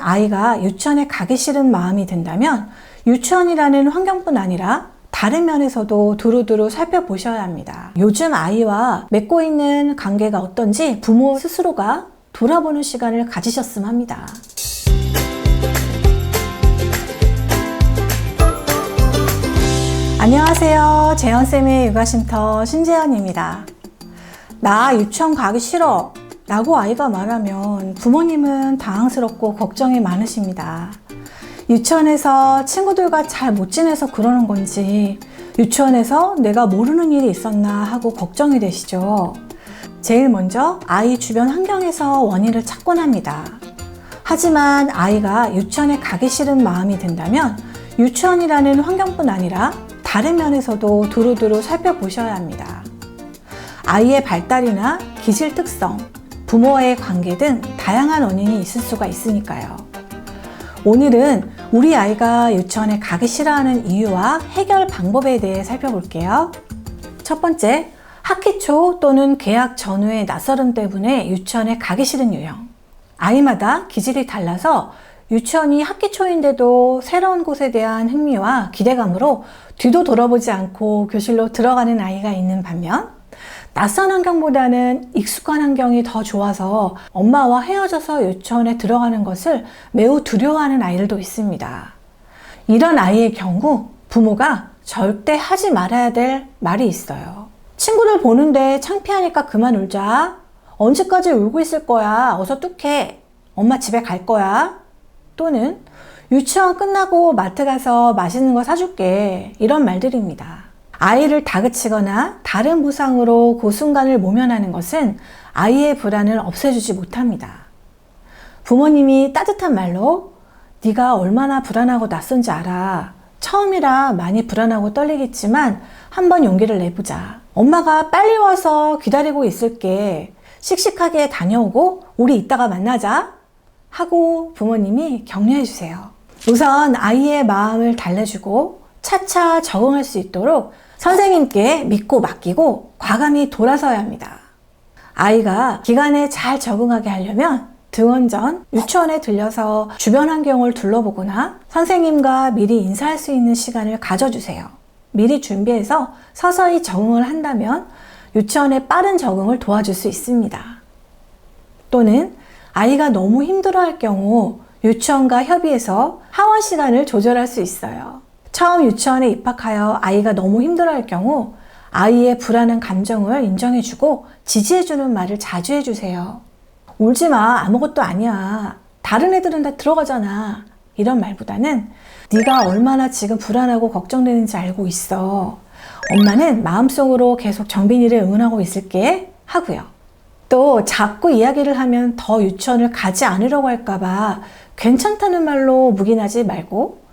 아이가 유치원에 가기 싫은 마음이 든다면 유치원이라는 환경뿐 아니라 다른 면에서도 두루두루 살펴보셔야 합니다. 요즘 아이와 맺고 있는 관계가 어떤지 부모 스스로가 돌아보는 시간을 가지셨으면 합니다. 안녕하세요. 재현쌤의 육아쉼터 신재현입니다. 나 유치원 가기 싫어 라고 아이가 말하면 부모님은 당황스럽고 걱정이 많으십니다. 유치원에서 친구들과 잘 못 지내서 그러는 건지, 유치원에서 내가 모르는 일이 있었나 하고 걱정이 되시죠. 제일 먼저 아이 주변 환경에서 원인을 찾곤 합니다. 하지만 아이가 유치원에 가기 싫은 마음이 든다면 유치원이라는 환경뿐 아니라 다른 면에서도 두루두루 살펴보셔야 합니다. 아이의 발달이나 기질 특성, 부모와의 관계 등 다양한 원인이 있을 수가 있으니까요. 오늘은 우리 아이가 유치원에 가기 싫어하는 이유와 해결 방법에 대해 살펴볼게요. 첫 번째, 학기 초 또는 개학 전후의 낯설음 때문에 유치원에 가기 싫은 유형. 아이마다 기질이 달라서 유치원이 학기 초인데도 새로운 곳에 대한 흥미와 기대감으로 뒤도 돌아보지 않고 교실로 들어가는 아이가 있는 반면, 낯선 환경보다는 익숙한 환경이 더 좋아서 엄마와 헤어져서 유치원에 들어가는 것을 매우 두려워하는 아이들도 있습니다. 이런 아이의 경우 부모가 절대 하지 말아야 될 말이 있어요. 친구들 보는데 창피하니까 그만 울자. 언제까지 울고 있을 거야. 어서 뚝해. 엄마 집에 갈 거야. 또는 유치원 끝나고 마트 가서 맛있는 거 사줄게. 이런 말들입니다. 아이를 다그치거나 다른 보상으로 그 순간을 모면하는 것은 아이의 불안을 없애주지 못합니다. 부모님이 따뜻한 말로 네가 얼마나 불안하고 낯선지 알아. 처음이라 많이 불안하고 떨리겠지만 한번 용기를 내보자. 엄마가 빨리 와서 기다리고 있을게. 씩씩하게 다녀오고 우리 이따가 만나자. 하고 부모님이 격려해 주세요. 우선 아이의 마음을 달래주고 차차 적응할 수 있도록 선생님께 믿고 맡기고 과감히 돌아서야 합니다. 아이가 기간에 잘 적응하게 하려면 등원 전 유치원에 들려서 주변 환경을 둘러보거나 선생님과 미리 인사할 수 있는 시간을 가져주세요. 미리 준비해서 서서히 적응을 한다면 유치원의 빠른 적응을 도와줄 수 있습니다. 또는 아이가 너무 힘들어할 경우 유치원과 협의해서 하원 시간을 조절할 수 있어요. 처음 유치원에 입학하여 아이가 너무 힘들어할 경우 아이의 불안한 감정을 인정해주고 지지해주는 말을 자주 해주세요. 울지 마. 아무것도 아니야. 다른 애들은 다 들어가잖아. 이런 말보다는 네가 얼마나 지금 불안하고 걱정되는지 알고 있어. 엄마는 마음속으로 계속 정빈이를 응원하고 있을게. 하고요. 또 자꾸 이야기를 하면 더 유치원을 가지 않으려고 할까봐 괜찮다는 말로 묵인하지 말고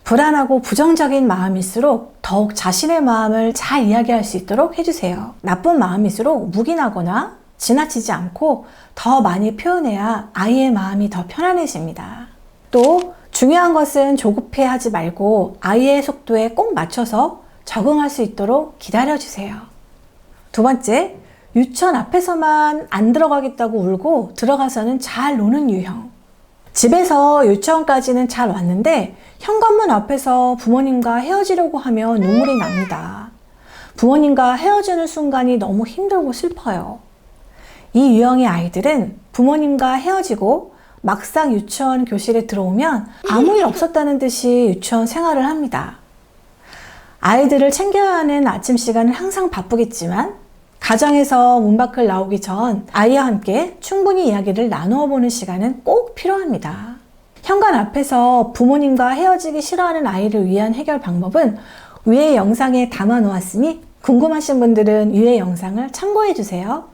불안하고 부정적인 마음일수록 더욱 자신의 마음을 잘 이야기할 수 있도록 해주세요. 나쁜 마음일수록 묵인하거나 지나치지 않고 더 많이 표현해야 아이의 마음이 더 편안해집니다. 또 중요한 것은 조급해하지 말고 아이의 속도에 꼭 맞춰서 적응할 수 있도록 기다려주세요. 두 번째, 유치원 앞에서만 안 들어가겠다고 울고 들어가서는 잘 노는 유형. 집에서 유치원까지는 잘 왔는데 현관문 앞에서 부모님과 헤어지려고 하면 눈물이 납니다. 부모님과 헤어지는 순간이 너무 힘들고 슬퍼요. 이 유형의 아이들은 부모님과 헤어지고 막상 유치원 교실에 들어오면 아무 일 없었다는 듯이 유치원 생활을 합니다. 아이들을 챙겨야 하는 아침 시간은 항상 바쁘겠지만 가정에서 문 밖을 나오기 전 아이와 함께 충분히 이야기를 나누어 보는 시간은 꼭 필요합니다. 현관 앞에서 부모님과 헤어지기 싫어하는 아이를 위한 해결 방법은 위의 영상에 담아 놓았으니 궁금하신 분들은 위의 영상을 참고해 주세요.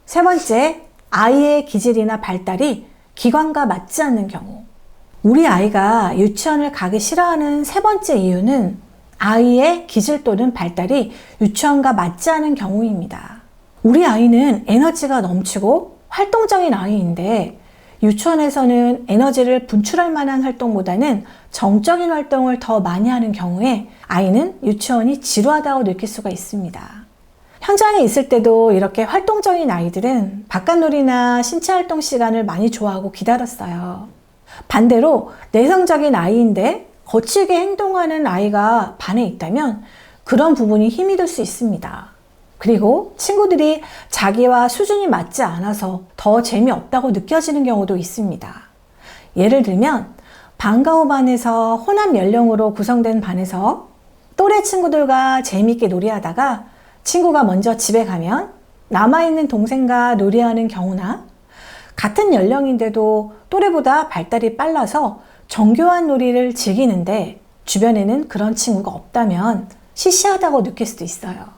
세 번째, 아이의 기질이나 발달이 기관과 맞지 않는 경우. 우리 아이가 유치원을 가기 싫어하는 세 번째 이유는 아이의 기질 또는 발달이 유치원과 맞지 않은 경우입니다. 우리 아이는 에너지가 넘치고 활동적인 아이인데 유치원에서는 에너지를 분출할 만한 활동보다는 정적인 활동을 더 많이 하는 경우에 아이는 유치원이 지루하다고 느낄 수가 있습니다. 현장에 있을 때도 이렇게 활동적인 아이들은 바깥놀이나 신체 활동 시간을 많이 좋아하고 기다렸어요. 반대로 내성적인 아이인데 거칠게 행동하는 아이가 반에 있다면 그런 부분이 힘이 들 수 있습니다. 그리고 친구들이 자기와 수준이 맞지 않아서 더 재미없다고 느껴지는 경우도 있습니다. 예를 들면 방과 후 반에서 혼합 연령으로 구성된 반에서 또래 친구들과 재미있게 놀이하다가 친구가 먼저 집에 가면 남아있는 동생과 놀이하는 경우나, 같은 연령인데도 또래보다 발달이 빨라서 정교한 놀이를 즐기는데 주변에는 그런 친구가 없다면 시시하다고 느낄 수도 있어요.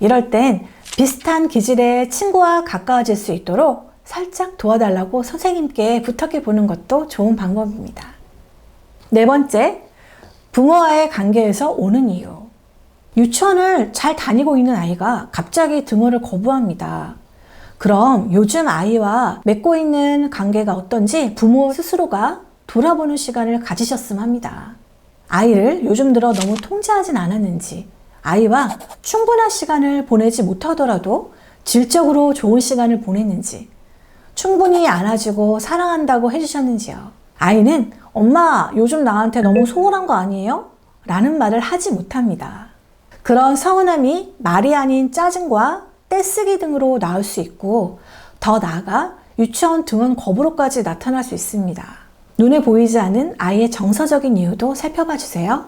이럴 땐 비슷한 기질의 친구와 가까워질 수 있도록 살짝 도와달라고 선생님께 부탁해 보는 것도 좋은 방법입니다. 네 번째, 부모와의 관계에서 오는 이유. 유치원을 잘 다니고 있는 아이가 갑자기 등원을 거부합니다. 그럼 요즘 아이와 맺고 있는 관계가 어떤지 부모 스스로가 돌아보는 시간을 가지셨으면 합니다. 아이를 요즘 들어 너무 통제하진 않았는지, 아이와 충분한 시간을 보내지 못하더라도 질적으로 좋은 시간을 보냈는지, 충분히 안아주고 사랑한다고 해주셨는지요. 아이는 엄마 요즘 나한테 너무 소홀한 거 아니에요? 라는 말을 하지 못합니다. 그런 서운함이 말이 아닌 짜증과 떼쓰기 등으로 나올 수 있고, 더 나아가 유치원 등원 거부로까지 나타날 수 있습니다. 눈에 보이지 않는 아이의 정서적인 이유도 살펴봐 주세요.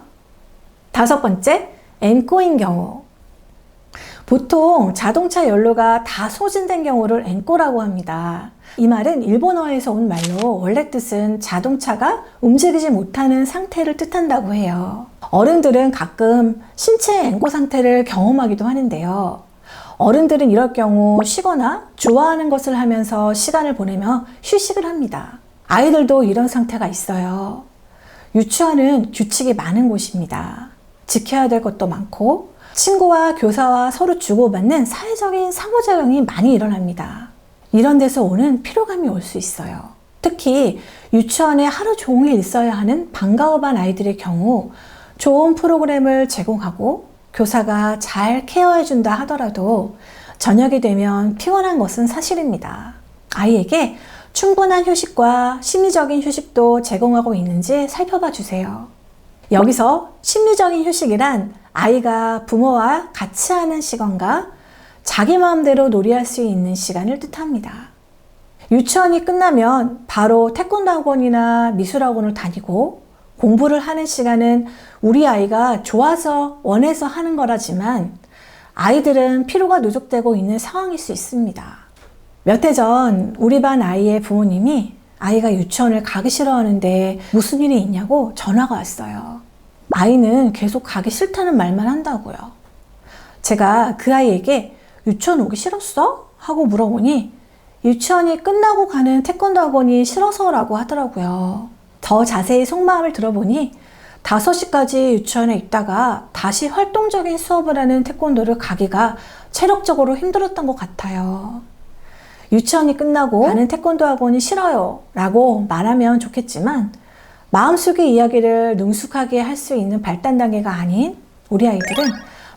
다섯 번째, 엔꼬인 경우. 보통 자동차 연료가 다 소진된 경우를 엔꼬라고 합니다. 이 말은 일본어에서 온 말로 원래 뜻은 자동차가 움직이지 못하는 상태를 뜻한다고 해요. 어른들은 가끔 신체 엔꼬 상태를 경험하기도 하는데요. 어른들은 이럴 경우 쉬거나 좋아하는 것을 하면서 시간을 보내며 휴식을 합니다. 아이들도 이런 상태가 있어요. 유치원은 규칙이 많은 곳입니다. 지켜야 될 것도 많고 친구와 교사와 서로 주고받는 사회적인 상호작용이 많이 일어납니다. 이런 데서 오는 피로감이 올 수 있어요. 특히 유치원에 하루 종일 있어야 하는 방과 후 반 아이들의 경우 좋은 프로그램을 제공하고 교사가 잘 케어해준다 하더라도 저녁이 되면 피곤한 것은 사실입니다. 아이에게 충분한 휴식과 심리적인 휴식도 제공하고 있는지 살펴봐 주세요. 여기서 심리적인 휴식이란 아이가 부모와 같이 하는 시간과 자기 마음대로 놀이할 수 있는 시간을 뜻합니다. 유치원이 끝나면 바로 태권도 학원이나 미술 학원을 다니고 공부를 하는 시간은 우리 아이가 좋아서 원해서 하는 거라지만 아이들은 피로가 누적되고 있는 상황일 수 있습니다. 몇 해 전 우리 반 아이의 부모님이 아이가 유치원을 가기 싫어하는데 무슨 일이 있냐고 전화가 왔어요. 아이는 계속 가기 싫다는 말만 한다고요. 제가 그 아이에게 유치원 오기 싫었어? 하고 물어보니 유치원이 끝나고 가는 태권도 학원이 싫어서라고 하더라고요. 더 자세히 속마음을 들어보니 5시까지 유치원에 있다가 다시 활동적인 수업을 하는 태권도를 가기가 체력적으로 힘들었던 것 같아요. 유치원이 끝나고 가는 태권도 학원이 싫어요 라고 말하면 좋겠지만 마음속의 이야기를 능숙하게 할 수 있는 발달 단계가 아닌 우리 아이들은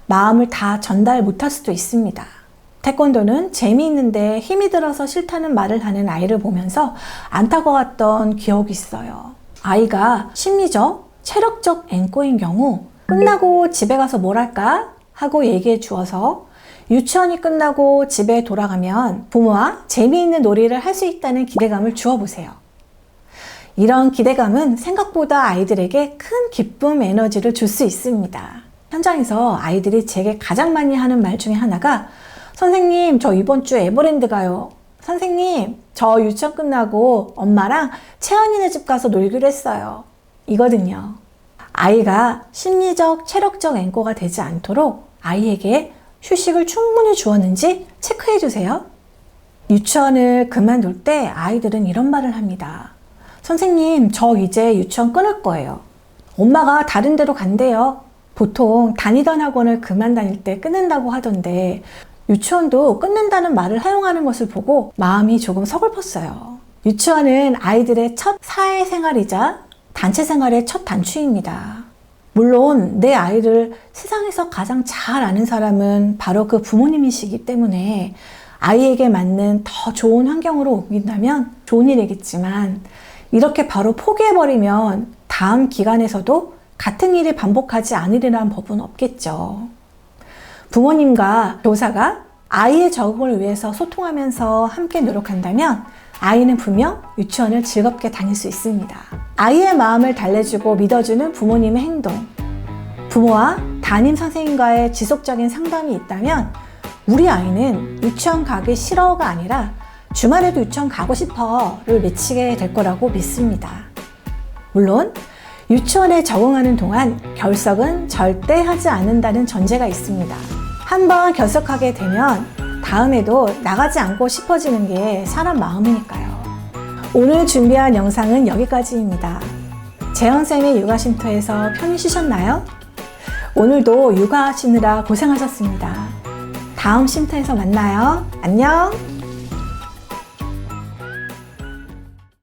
마음을 다 전달 못할 수도 있습니다. 태권도는 재미있는데 힘이 들어서 싫다는 말을 하는 아이를 보면서 안타까웠던 기억이 있어요. 아이가 심리적, 체력적 앵꼬인 경우 끝나고 집에 가서 뭘 할까? 하고 얘기해 주어서 유치원이 끝나고 집에 돌아가면 부모와 재미있는 놀이를 할 수 있다는 기대감을 주어보세요. 이런 기대감은 생각보다 아이들에게 큰 기쁨, 에너지를 줄 수 있습니다. 현장에서 아이들이 제게 가장 많이 하는 말 중에 하나가 선생님, 저 이번 주에 에버랜드 가요. 선생님, 저 유치원 끝나고 엄마랑 채연이네 집 가서 놀기로 했어요. 이거든요. 아이가 심리적, 체력적 앵꼬가 되지 않도록 아이에게 휴식을 충분히 주었는지 체크해 주세요. 유치원을 그만둘 때 아이들은 이런 말을 합니다. 선생님, 저 이제 유치원 끊을 거예요. 엄마가 다른 데로 간대요. 보통 다니던 학원을 그만 다닐 때 끊는다고 하던데 유치원도 끊는다는 말을 사용하는 것을 보고 마음이 조금 서글펐어요. 유치원은 아이들의 첫 사회생활이자 단체생활의 첫 단추입니다. 물론 내 아이를 세상에서 가장 잘 아는 사람은 바로 그 부모님이시기 때문에 아이에게 맞는 더 좋은 환경으로 옮긴다면 좋은 일이겠지만 이렇게 바로 포기해버리면 다음 기간에서도 같은 일이 반복하지 않으리라는 법은 없겠죠. 부모님과 교사가 아이의 적응을 위해서 소통하면서 함께 노력한다면 아이는 분명 유치원을 즐겁게 다닐 수 있습니다. 아이의 마음을 달래주고 믿어주는 부모님의 행동, 부모와 담임 선생님과의 지속적인 상담이 있다면 우리 아이는 유치원 가기 싫어가 아니라 주말에도 유치원 가고 싶어를 외치게 될 거라고 믿습니다. 물론 유치원에 적응하는 동안 결석은 절대 하지 않는다는 전제가 있습니다. 한번 결석하게 되면 다음에도 나가지 않고 싶어지는 게 사람 마음이니까요. 오늘 준비한 영상은 여기까지입니다. 재현쌤의 육아쉼터에서 편히 쉬셨나요? 오늘도 육아하시느라 고생하셨습니다. 다음 쉼터에서 만나요. 안녕!